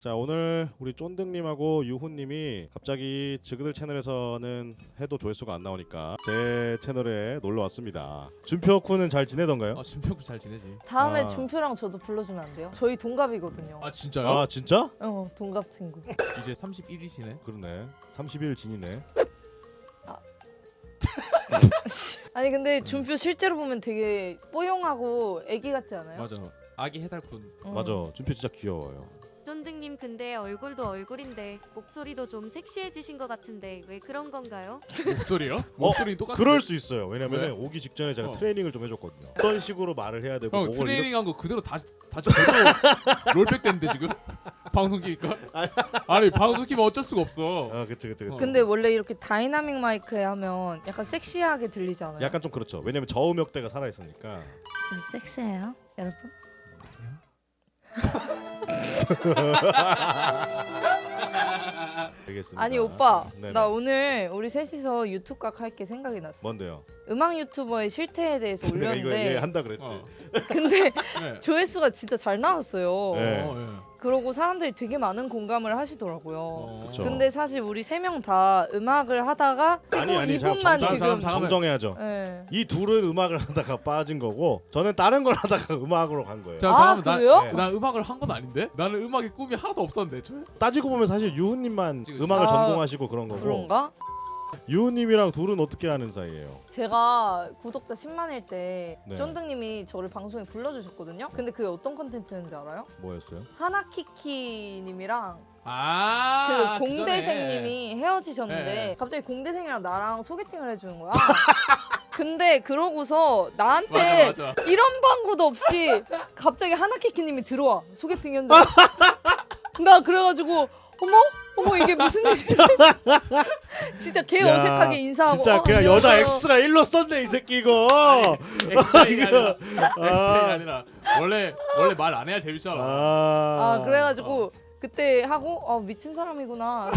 자, 오늘 우리 쫀득님하고 유훈님이 갑자기 지그들 채널에서는 해도 조회수가 안 나오니까 제 채널에 놀러 왔습니다. 준표쿠는 잘 지내던가요? 아 준표구 잘 지내지. 다음에 아. 준표랑 저도 불러주면 안 돼요? 저희 동갑이거든요. 아 진짜요? 아 진짜? 동갑 친구. 이제 31이시네. 그러네. 30일 진이네. 아니 근데 준표 실제로 보면 되게 뽀용하고 애기 같지 않아요? 맞아. 아기 해달군. 맞아. 준표 진짜 귀여워요. 쫀득님 근데 얼굴도 얼굴인데 목소리도 좀 섹시해지신 것 같은데 왜 그런 건가요? 목소리요? 목소리 똑같아. 그럴 수 있어요. 왜냐면 왜? 오기 직전에 제가 어. 트레이닝을 좀 해줬거든요. 어떤 식으로 말을 해야 되고 형 목을 트레이닝한 거 그대로 다시 그대로 롤백 됐는데 지금 방송 키니까. 아니 방송 키면 어쩔 수가 없어. 아, 그치. 근데 원래 이렇게 다이나믹 마이크에 하면 약간 섹시하게 들리지 않아요? 약간 좀 그렇죠. 왜냐면 저음역대가 살아 있으니까. 진짜 섹시해요, 여러분? 알겠습니다. 아니 오빠, 네네. 나 오늘 우리 셋이서 유튜브 각 할게 생각이 났어. 뭔데요? 음악 유튜버의 실태에 대해서 내가 이거 올렸는데 한다 그랬지. 근데 네. 조회수가 진짜 잘 나왔어요. 네. 예. 그러고 사람들이 되게 많은 공감을 하시더라고요. 그쵸. 근데 사실 우리 세 명 다 음악을 하다가 아니, 이분만 잠깐, 지금 정정해야죠. 네. 이 둘은 음악을 하다가 빠진 거고 저는 다른 걸 하다가 음악으로 간 거예요. 자, 아 잠깐만, 그래요? 네. 나 음악을 한 건 아닌데? 나는 음악의 꿈이 하나도 없었는데. 저? 따지고 보면 사실 유훈님만 그치. 음악을 아, 전공하시고 그런 거고 그런가? 유훈님이랑 둘은 어떻게 하는 사이예요? 제가 구독자 10만일 때 네. 쫀득님이 저를 방송에 불러주셨거든요. 근데 그게 어떤 컨텐츠였는지 알아요? 뭐였어요? 하나키키님이랑 아, 그 공대생님이 헤어지셨는데 네. 갑자기 공대생이랑 나랑 소개팅을 해주는 거야. 근데 그러고서 나한테 맞아. 이런 방구도 없이 갑자기 하나키키님이 들어와 소개팅 현장. 나 그래가지고 어머 이게 무슨 일이지? 진짜 개 야, 어색하게 인사하고. 진짜 그냥 여자 안녕하세요. 엑스트라 1로 썼네 이 새끼 이거. 엑스트레이가 아니라 엑스트레이가 아니라 원래 말 안 해야 재밌잖아. 아 그래가지고 그때 하고 미친 사람이구나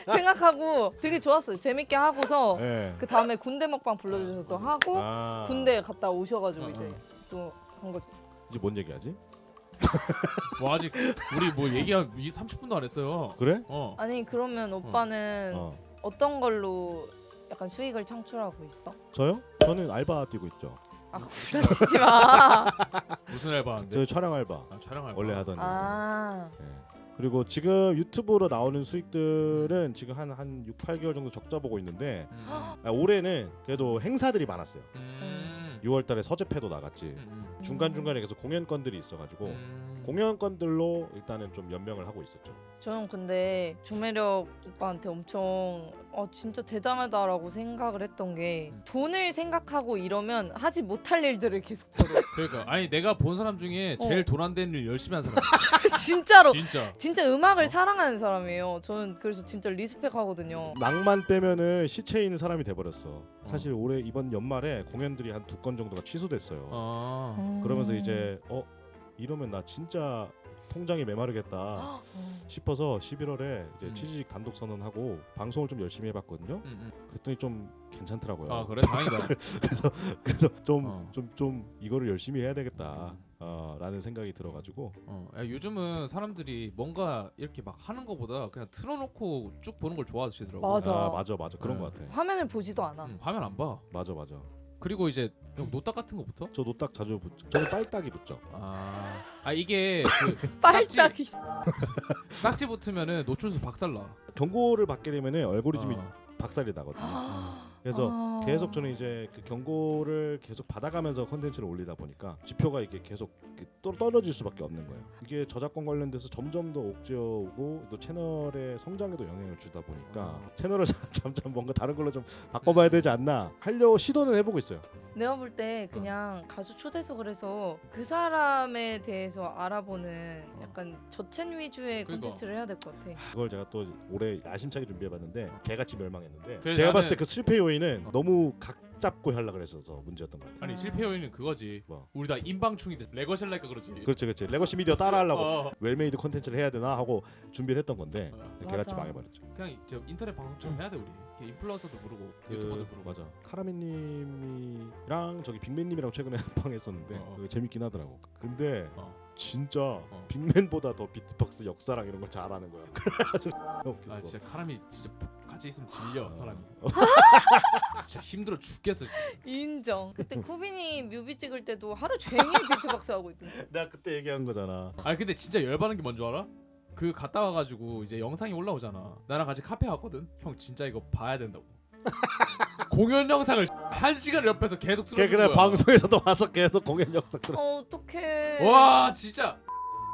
생각하고 되게 좋았어요. 재밌게 하고서 네. 그 다음에 군대 먹방 불러주셔서 하고 아. 군대 갔다 오셔가지고 어, 이제 또 한 거죠. 이제 뭔 얘기하지? 뭐 아직 우리 뭐 얘기한 30분도 안 했어요. 그래? 아니 그러면 오빠는 어. 어떤 걸로 약간 수익을 창출하고 있어? 저요? 저는 알바 뛰고 있죠. 아 구라치지 마. 무슨 알바 하는데? 저 촬영 알바 아, 촬영 알바. 원래 하던 일. 아 네. 그리고 지금 유튜브로 나오는 수익들은 지금 한 6, 8개월 정도 적자 보고 있는데 올해는 그래도 행사들이 많았어요. 6월달에 서재패도 나갔지. 중간중간에 계속 공연건들이 있어가지고 공연건들로 일단은 좀 연명을 하고 있었죠. 저는 근데 조매력 오빠한테 엄청 진짜 대단하다라고 생각을 했던 게 돈을 생각하고 이러면 하지 못할 일들을 계속 벌어. 그러니까 아니 내가 본 사람 중에 제일 돈 안 되는 일 열심히 한 사람. 진짜로 진짜. 진짜 음악을 사랑하는 사람이에요. 저는 그래서 진짜 리스펙하거든요. 낭만 빼면은 시체 있는 사람이 돼버렸어. 사실 올해 이번 연말에 공연들이 한 2건 정도가 취소됐어요. 그러면서 이제 이러면 나 진짜 통장이 메마르겠다 싶어서 11월에 이제 취직 단독 선언하고 방송을 좀 열심히 해봤거든요. 그랬더니 좀 괜찮더라고요. 아 그래 다행이다. 그래서 좀 이거를 열심히 해야 되겠다. 라는 생각이 들어가지고 야, 요즘은 사람들이 뭔가 이렇게 막 하는 거보다 그냥 틀어놓고 쭉 보는 걸 좋아하시더라고. 맞아. 맞아 그런 것 같아. 화면을 보지도 않아. 화면 안 봐. 맞아. 그리고 이제 형 노딱 같은 거부터? 저 노딱 자주 붙죠. 저는 빨딱이 붙죠. 이게 그 빨딱이. 싹지 붙으면은 노출수 박살나. 경고를 받게 되면은 알고리즘이 어. 박살이 나거든요. 그래서 계속 저는 이제 그 경고를 계속 받아가면서 컨텐츠를 올리다 보니까 지표가 이게 계속 또 떨어질 수밖에 없는 거예요. 이게 저작권 관련돼서 점점 더 옥죄어오고 또 채널의 성장에도 영향을 주다 보니까 채널을 점점 뭔가 다른 걸로 좀 바꿔봐야 되지 않나 하려고 시도는 해보고 있어요. 내가 볼 때 그냥 가수 초대석을 해서 그 사람에 대해서 알아보는 약간 저첸 위주의 그러니까. 콘텐츠를 해야 될 것 같아. 그걸 제가 또 올해 야심차게 준비해봤는데 개같이 멸망했는데 그래서 제가 봤을 나는- 때 그 실패 요인은 너무 각 잡고 하려고 그랬어서 문제였던 것 같아요. 아니 실패 요인은 그거지. 뭐? 우리 다 인방충인데 레거셀라니까 그러지. 그렇지 레거시 미디어 따라하려고 어. 웰메이드 콘텐츠를 해야 되나 하고 준비를 했던 건데 개같이 맞아. 망해버렸죠. 그냥 이제 인터넷 방송처럼 해야 돼 우리. 이렇게 인플루언서도 부르고 유튜버도 부르고. 맞아. 카라미님이랑 저기 빅맨님이랑 최근에 한방 했었는데 그거 재밌긴 하더라고. 근데 진짜 빅맨보다 더 비트박스 역사랑 이런 걸 잘하는 거야. 그래가지고 웃겼어. 아 진짜 카람이 진짜 같이 있으면 질려 사람이. 진짜 힘들어 죽겠어 진짜. 인정. 그때 쿠빈이 뮤비 찍을 때도 하루 종일 비트박스 하고 있던데. 내가 그때 얘기한 거잖아. 아니 근데 진짜 열받는 게 뭔지 알아? 그 갔다 와가지고 이제 영상이 올라오잖아. 나랑 같이 카페 갔거든. 형 진짜 이거 봐야 된다고. 공연 영상을 1시간 옆에서 계속 틀어주는 그날 거야. 방송에서도 와서 계속 공연 영상 들어. 어떡해. 와 진짜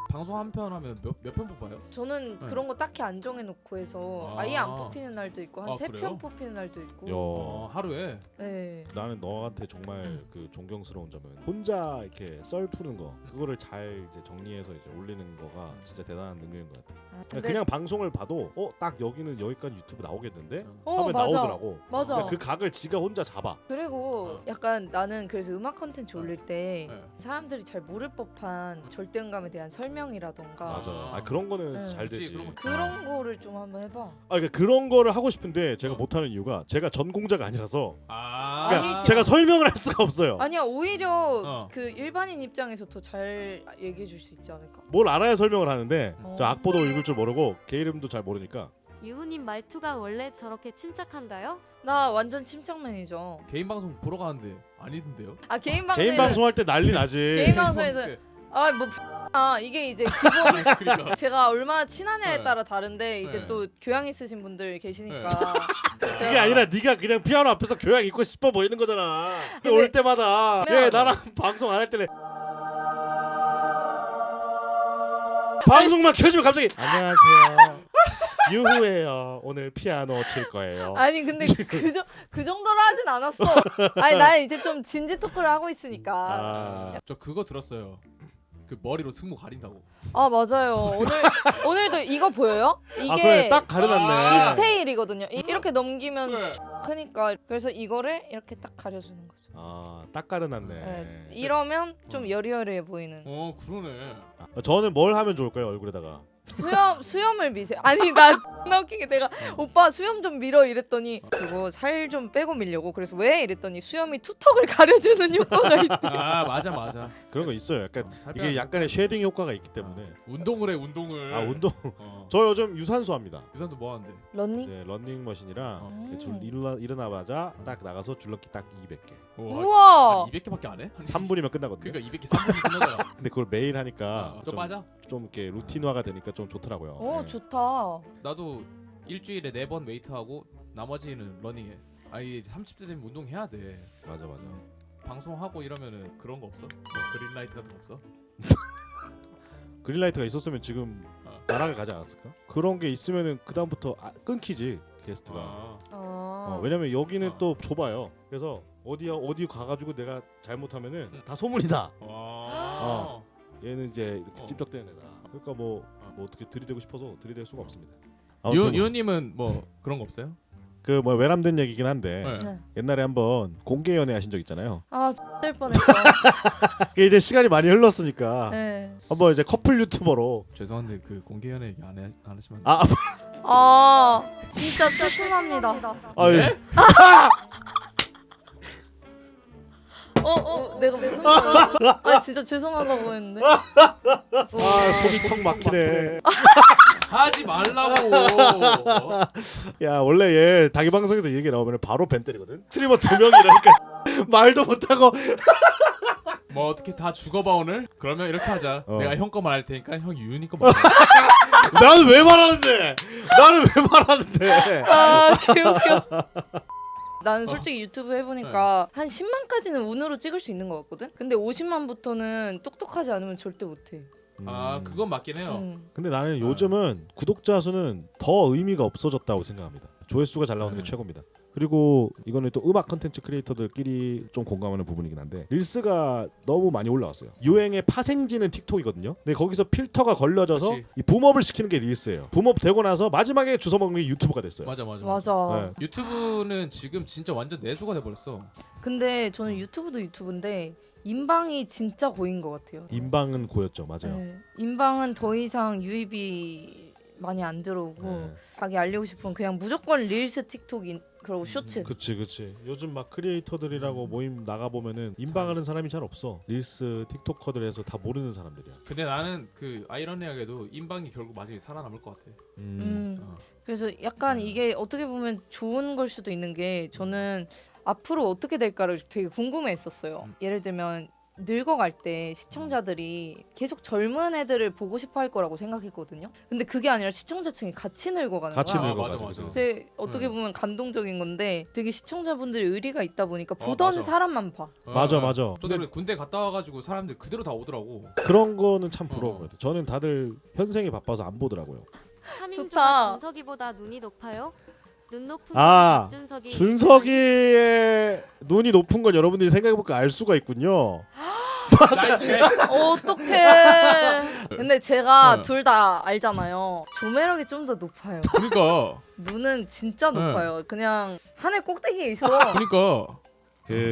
방송 한 편 하면 몇 편 뽑아요? 저는 네. 그런 거 딱히 안 정해놓고 해서 아. 아예 안 뽑히는 날도 있고 한 아, 3편 그래요? 뽑히는 날도 있고. 하루에. 네. 나는 너한테 정말 그 존경스러운 점은 혼자 이렇게 썰 푸는 거 그거를 잘 이제 정리해서 이제 올리는 거가 진짜 대단한 능력인 것 같아. 근데 그냥 방송을 봐도 딱 여기는 여기까지 유튜브 나오겠는데 하면 맞아. 나오더라고. 맞아. 그러니까 그 각을 지가 혼자 잡아. 그리고 약간 나는 그래서 음악 컨텐츠 올릴 때 네. 사람들이 잘 모를 법한 절대음감에 대한 설명이라던가 맞아. 그런 거는 네. 잘 그치, 되지. 그런 거. 그런 거를 좀 한번 해봐. 그러니까 그런 거를 하고 싶은데 제가 못하는 이유가 제가 전공자가 아니라서 아. 그러니까 아니지. 제가 설명을 할 수가 없어요. 아니야 오히려 어. 그 일반인 입장에서 더 잘 얘기해 줄 수 있지 않을까? 뭘 알아야 설명을 하는데 저 어. 악보도 읽을 줄 모르고 개 이름도 잘 모르니까 유우님 말투가 원래 저렇게 침착한가요? 나 완전 침착맨이죠. 개인 방송 보러 가는데 아니던데요? 아 개인 방송에는 개인 방송할 때 난리 나지. 개인 방송에서 아뭐 이게 이제 기본 그러니까. 제가 얼마나 친하냐에 네. 따라 다른데 이제 네. 또 교양 있으신 분들 계시니까 그게 아니라 네가 그냥 피아노 앞에서 교양 있고 싶어 보이는 거잖아. 근데- 올 때마다 그러면- 얘 나랑 방송 안 할 때는 방송만 켜지면 갑자기 안녕하세요. 유후예요. 오늘 피아노 칠 거예요. 아니 근데 그 정도로 하진 않았어. 아니 나 이제 좀 진지 토크를 하고 있으니까. 저 그거 들었어요. 그 머리로 승모 가린다고. 아 맞아요. 오늘도 이거 보여요? 이게 그래 딱 가려놨네. 디테일이거든요. 이렇게 넘기면 그래. 크니까 그래서 이거를 이렇게 딱 가려주는 거죠. 딱 가려놨네. 네. 이러면 좀 여리여리해 보이는. 그러네. 저는 뭘 하면 좋을까요 얼굴에다가? 수염을 미세요. 아니 나 존나 웃긴 게 내가 오빠 수염 좀 밀어 이랬더니 그거 살 좀 빼고 밀려고. 그래서 왜 이랬더니 수염이 투턱을 가려주는 효과가 있대. 아 맞아. 그런 거 있어요. 약간 살 이게 빼야 약간의 쉐딩 효과가 있기 때문에. 운동을 해 운동을. 운동. 어. 저 요즘 유산소 합니다. 유산소 뭐 하는데? 런닝? 네, 런닝머신이랑 음. 일어나자마자 딱 나가서 줄넘기 딱 200개. 우와. 200개밖에 안 해? 3분이면 끝나거든요. 그러니까 200개 3분 끝나잖아. 근데 그걸 매일 하니까 좀 맞아? 좀 이렇게 루틴화가 되니까 좀 좋더라고요. 오 네. 좋다. 나도 일주일에 4번 웨이트 하고 나머지는 러닝해. 아니 30대 되면 운동해야 돼. 맞아. 방송하고 이러면은 그런 거 없어? 뭐 그린라이트 같은 거 없어? 그린라이트가 있었으면 지금 나락을 가지 않았을까? 그런 게 있으면은 그 다음부터 끊기지 게스트가. 왜냐면 여기는 또 좁아요. 그래서 어디 가가지고 내가 잘못하면은 다 소문이다. 얘는 이제 이렇게 찝적대는 애다. 그러니까 뭐 어떻게 들이대고 싶어서 들이댈 수가 없습니다. 아무튼 유님은 뭐 그런 거 없어요? 그 뭐 외람된 얘기긴 한데 네. 옛날에 한번 공개 연애 하신 적 있잖아요. 될 뻔했어. 그게 이제 시간이 많이 흘렀으니까 네. 한번 이제 커플 유튜버로 죄송한데 그 공개 연애 얘기 안 하시면 진짜 죄송합니다. 네? 내가 무슨 말을 진짜 죄송하다고 했는데. 속이 턱 막히네. 하지 말라고. 야 원래 얘 자기 방송에서 얘기 나오면 바로 벤 때리거든. 스트리머 2명이라니까 말도 못하고. 뭐 어떻게 다 죽어봐 오늘? 그러면 이렇게 하자. 내가 형 거만 할 테니까 형 유은이 거. 나는 왜 말하는데? 개웃겨. 나는 솔직히 유튜브 해보니까 한 10만까지는 운으로 찍을 수 있는 것 같거든? 근데 50만부터는 똑똑하지 않으면 절대 못해. 아 그건 맞긴 해요. 근데 나는 요즘은 구독자 수는 더 의미가 없어졌다고 생각합니다. 조회수가 잘 나오는 게 최고입니다. 그리고 이거는 또 음악 컨텐츠 크리에이터들끼리 좀 공감하는 부분이긴 한데 릴스가 너무 많이 올라왔어요. 유행의 파생지는 틱톡이거든요. 근데 거기서 필터가 걸려져서 그치. 이 붐업을 시키는 게 릴스예요. 붐업 되고 나서 마지막에 주워먹는 게 유튜브가 됐어요. 맞아. 네. 유튜브는 지금 진짜 완전 내수가 돼버렸어. 근데 저는 유튜브도 유튜브인데 인방이 진짜 고인 것 같아요. 인방은 고였죠. 맞아요. 네. 인방은 더 이상 유입이 많이 안 들어오고 네. 자기 알리고 싶은 그냥 무조건 릴스 틱톡만 그리고 쇼츠. 그치. 요즘 막 크리에이터들이라고 모임 나가 보면은 인방하는 사람이 잘 없어. 릴스, 틱토커들 해서 다 모르는 사람들이야. 근데 나는 그 아이러니하게도 인방이 결국 마지막에 살아남을 것 같아. 어. 그래서 약간 이게 어떻게 보면 좋은 걸 수도 있는 게 저는 앞으로 어떻게 될까를 되게 궁금해했었어요. 예를 들면 늙어갈 때 시청자들이 계속 젊은 애들을 보고 싶어 할 거라고 생각했거든요. 근데 그게 아니라 시청자층이 같이 늙어가는 같이 거야. 늙어가지고. 맞아. 되게 어떻게 보면 감동적인 건데 되게 시청자분들이 의리가 있다 보니까 보던 맞아. 사람만 봐. 맞아. 저도 군대 갔다 와가지고 사람들 그대로 다 오더라고. 그런 거는 참 부러운 것 같아요. 저는 다들 현생이 바빠서 안 보더라고요. 차민조가 좋다. 준석이보다 눈이 높아요? 눈 높은 아, 준석이 준석이의 눈이 높은 건 여러분들이 생각해보니까 알 수가 있군요. 어떡해. 근데 제가 네. 둘 다 알잖아요. 조매력이 좀 더 높아요. 그러니까 눈은 진짜 네. 높아요. 그냥 하늘 꼭대기에 있어. 그러니까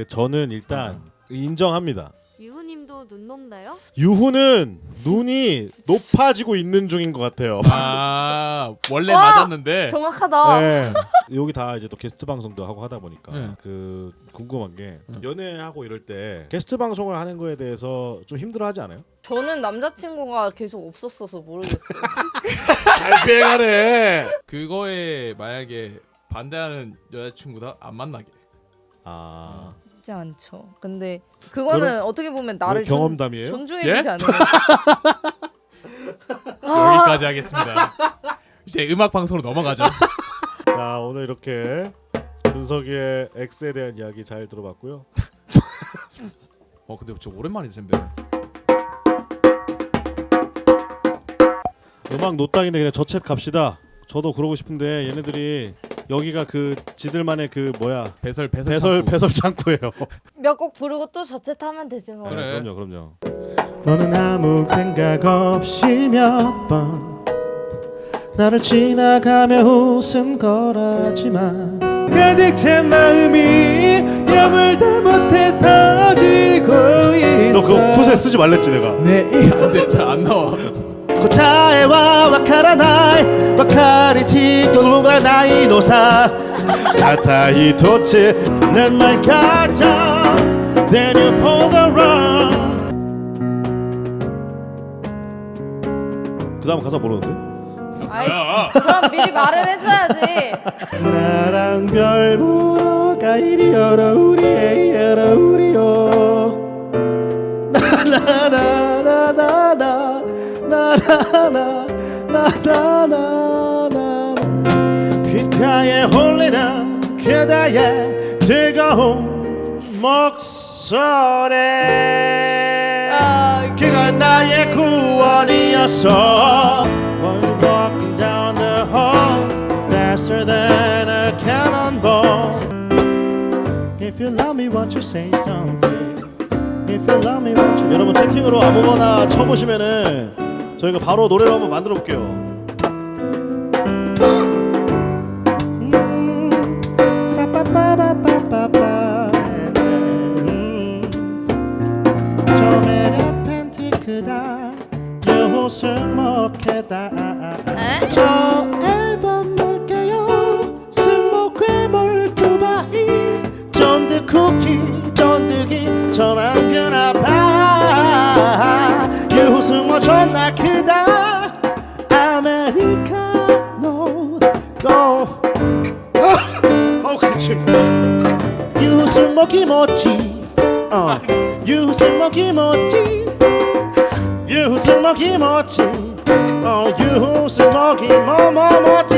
저는 일단 인정합니다. 유우님도 눈 높나요? 유후는 눈이 높아지고 있는 중인 것 같아요. 아 원래 와! 맞았는데 정확하다. 네. 여기 다 이제 또 게스트 방송도 하고 하다 보니까 네. 그 궁금한 게 연애하고 이럴 때 게스트 방송을 하는 거에 대해서 좀 힘들어하지 않아요? 저는 남자친구가 계속 없었어서 모르겠어요. 잘 피해가네. 그거에 만약에 반대하는 여자친구다 안 만나게. 아, 쉽지 않죠. 근데 그거는 그럼- 어떻게 보면 나를 경험담이에요? 존중해주지 예? 않으면 여기까지 하겠습니다. 이제 음악 방송으로 넘어가죠. 자 오늘 이렇게 준석이의 X에 대한 이야기 잘 들어봤고요. 근데 진짜 오랜만이다 잼배. 음악 노땅인데 그냥 저챗 갑시다. 저도 그러고 싶은데 얘네들이 여기가 그 지들만의 그 뭐야 배설 창구예요. 몇 곡 부르고 또 저챗하면 되지 뭐. 그래. 그럼요. 너는 아무 생각 없이 몇 번 나를 지나가며 웃은 거라지만 가득 찬 마음이 영을 다 못해 터지고 있어. 너 그거 푸세 쓰지 말랬지 내가. 안돼 잘 안 나와. 答えはわからない分かりきとるがないのさたった一つ Let my guard down Then you pull the rug 그 다음 가사 모르는데? 아이씨, 그럼 미리 말을 해줘야지. 나랑 별 보러 가 이리 열어 우리의 열어 우리요 나나나나나나 나나나나나나 귓가에 홀리는 그대의 뜨거운 목소리 그건 나의 구원이었어 We're walking down the hall faster than a cannonball If you love me won't you say something If you love me won't you 여러분 채팅으로 아무거나 쳐보시면은 저희가 바로 노래를 한번 만들어 볼게요 저 매력 팬티 크다 요옷은 먹게다 저 앨범 넣을게요 승모 괴물 두바이 쫀득 쿠키 쫀득이 저랑 그나봐 유승모 존나 크다 아메리카노 고 그치 유승모 김오찌 유승모 김오찌 유승모 김오찌 유승모 김오모모찌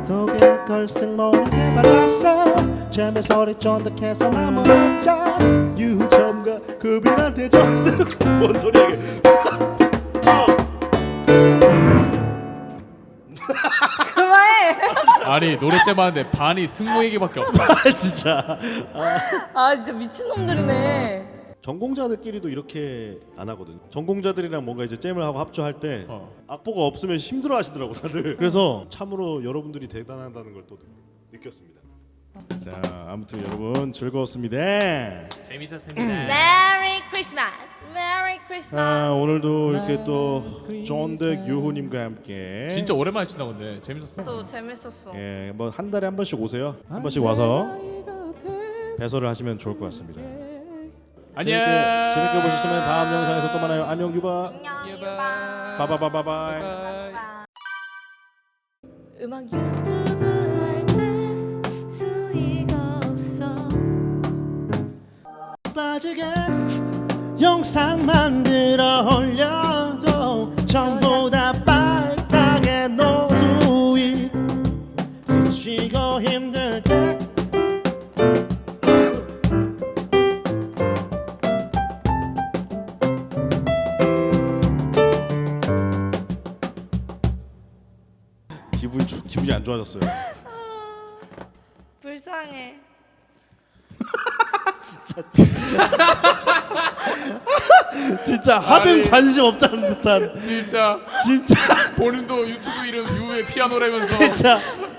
독일 걸승 모르게 발랐어 잼의 소리 쫀득해서 나무랐자 유점과 급인한테 줬어 뭔 소리야 이게 그만해. 아니 노래 째봤는데 반이 승모 얘기밖에 없어. 진짜 아 진짜 미친 놈들이네. 전공자들끼리도 이렇게 안 하거든. 전공자들이랑 뭔가 이제 잼을 하고 합주할 때 악보가 없으면 힘들어하시더라고 다들. 그래서 참으로 여러분들이 대단하다는 걸 또 느꼈습니다. 자, 아무튼 여러분 즐거웠습니다. 재밌었습니다. 메리 크리스마스. 메리 크리스마스. 오늘도 이렇게 또 존득 유호님과 함께 진짜 오랜만에 친다 근데 재밌었어. 또 재밌었어. 예, 뭐 한 달에 한 번씩 오세요. 한 번씩 와서 배설을 하시면 좋을 것 같습니다. 안녕. 재밌게 보셨으면 다음 영상에서 또 만나요. 안녕 유바. 안녕. 유바. 유바. 바바바바바이. 음악 유튜브 할 때 수위가 없어. 빠지게 영상 만들어 올려도 전부 다 빨갛게 노수이 지치고 힘들 때 기분이 안 좋아졌어요. 불쌍해. 진짜 하등 아니. 관심 없다는 듯한 진짜 진짜 본인도 유튜브 이름 유의 피아노라면서 진짜